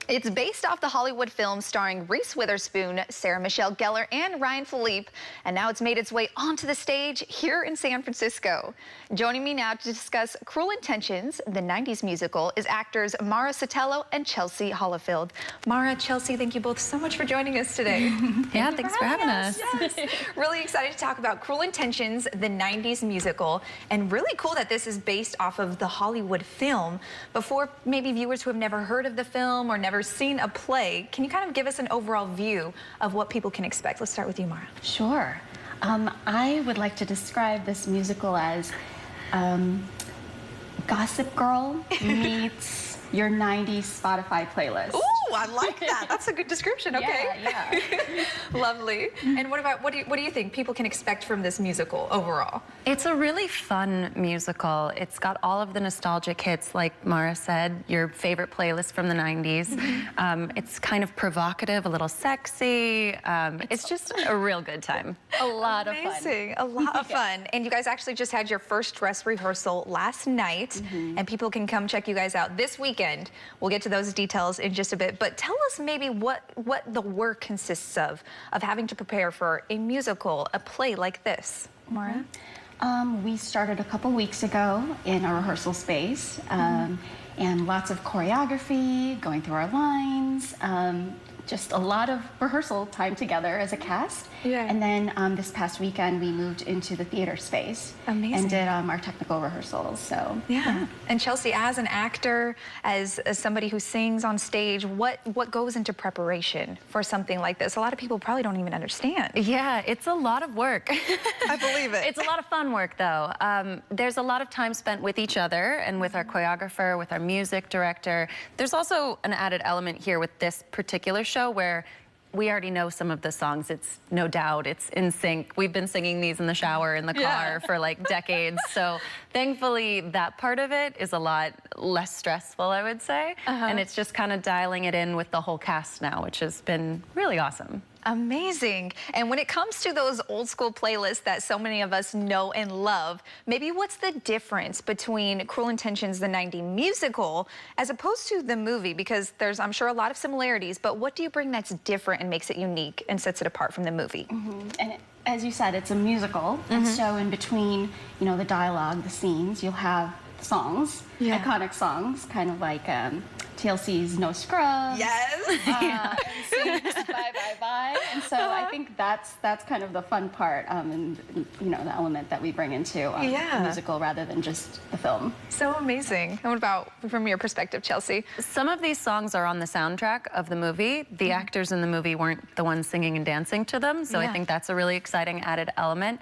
It's based off the Hollywood film starring Reese Witherspoon, Sarah Michelle Gellar, and Ryan Philippe, and now it's made its way onto the stage here in San Francisco. Joining me now to discuss Cruel Intentions, the 90s musical, is actors Marah Sotelo and Chelsea Holifield. Marah, Chelsea, thank you both so much for joining us today. Yeah, thanks for having us. Yes. Really excited to talk about Cruel Intentions, the 90s musical, and really cool that this is based off of the Hollywood film. Before maybe viewers who have never heard of the film or never seen a play, can you kind of give us an overall view of what people can expect? Let's start with you, Marah. Sure. I would like to describe this musical as Gossip Girl meets your 90s Spotify playlist. Ooh, I like that. That's a good description. Okay. Yeah. Lovely. And what do you think people can expect from this musical overall? It's a really fun musical. It's got all of the nostalgic hits, like Marah said, your favorite playlist from the 90s. It's kind of provocative, a little sexy. It's just a real good time. A lot of fun. Amazing. A lot of fun. And you guys actually just had your first dress rehearsal last night, and people can come check you guys out this weekend. We'll get to those details in just a bit, but tell us maybe what the work consists of having to prepare for a musical, a play like this. Marah? We started a couple weeks ago in our rehearsal space, and lots of choreography, going through our lines, just a lot of rehearsal time together as a cast. Yeah. And then this past weekend we moved into the theater space. Amazing. And did our technical rehearsals. So yeah. And Chelsea, as an actor, as somebody who sings on stage, what goes into preparation for something like this? A lot of people probably don't even understand. Yeah, it's a lot of work. I believe it. It's a lot of fun work, though. There's a lot of time spent with each other and with our choreographer, with our music director. There's also an added element here with this particular show where we already know some of the songs. It's no doubt, it's in sync. We've been singing these in the shower, in the car for like decades. So thankfully that part of it is a lot less stressful, I would say. And it's just kind of dialing it in with the whole cast now, which has been really awesome. Amazing. And when it comes to those old school playlists that so many of us know and love, maybe what's the difference between Cruel Intentions, the 90s musical, as opposed to the movie? Because there's, I'm sure, a lot of similarities, but what do you bring that's different and makes it unique and sets it apart from the movie? And as you said, it's a musical, and so in between, you know, the dialogue, the scenes, you'll have songs, iconic songs, kind of like TLC's No Scrubs. Yes. And Sing's Bye Bye Bye. And so I think that's kind of the fun part, and you know, the element that we bring into the musical rather than just the film. So amazing. And what about from your perspective, Chelsea? Some of these songs are on the soundtrack of the movie. The actors in the movie weren't the ones singing and dancing to them, so I think that's a really exciting added element.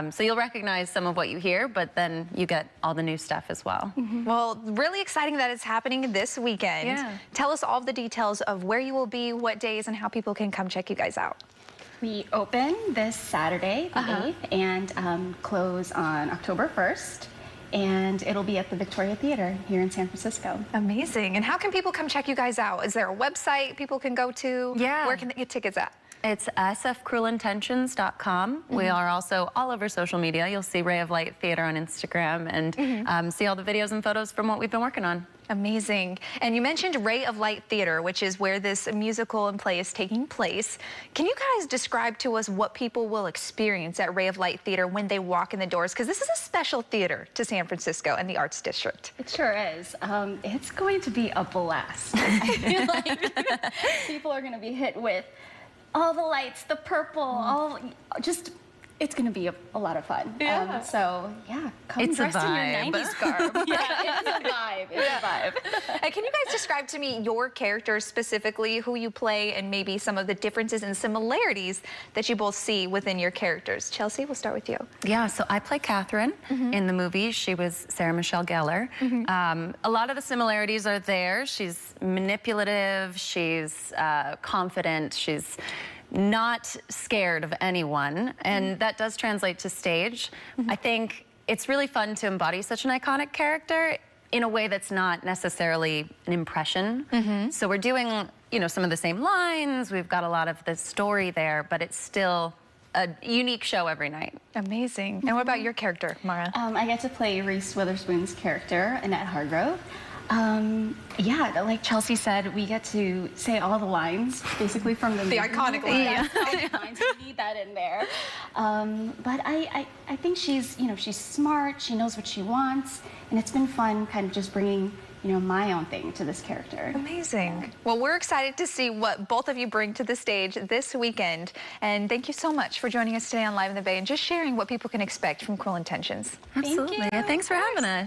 So you'll recognize some of what you hear, but then you get all the new stuff as well. Well, really exciting that it's happening this weekend. Tell us all the details of where you will be, what days, and how people can come check you guys out. We open this Saturday, the 8th, and close on October 1st. And it'll be at the Victoria Theater here in San Francisco. Amazing. And how can people come check you guys out? Is there a website people can go to? Yeah. Where can they get tickets at? It's sfcruelintentions.com. We are also all over social media. You'll see Ray of Light Theater on Instagram and see all the videos and photos from what we've been working on. Amazing. And you mentioned Ray of Light Theater, which is where this musical and play is taking place. Can you guys describe to us what people will experience at Ray of Light Theater when they walk in the doors? Because this is a special theater to San Francisco and the Arts District. It sure is. It's going to be a blast. I feel like people are going to be hit with all the lights, the purple, it's going to be a lot of fun. So, yeah, come dressed in your 90s garb. It's a vibe. It's a vibe. And can you guys describe to me your characters specifically, who you play, and maybe some of the differences and similarities that you both see within your characters? Chelsea, we'll start with you. Yeah, so I play Catherine in the movie. She was Sarah Michelle Gellar. A lot of the similarities are there. She's manipulative, she's confident, she's not scared of anyone, and that does translate to stage. I think it's really fun to embody such an iconic character in a way that's not necessarily an impression. So we're doing, you know, some of the same lines, we've got a lot of the story there, but it's still a unique show every night. Amazing. And what about your character, Marah? I get to play Reese Witherspoon's character, Annette Hargrove. Yeah, like Chelsea said, we get to say all the lines, basically from the movie. iconic lines. Lines. We need that in there. But I think she's, she's smart. She knows what she wants, and it's been fun, kind of just bringing, my own thing to this character. Amazing. Well, we're excited to see what both of you bring to the stage this weekend. And thank you so much for joining us today on Live in the Bay and just sharing what people can expect from Cruel Intentions. Absolutely. Thank you. Thanks for having us.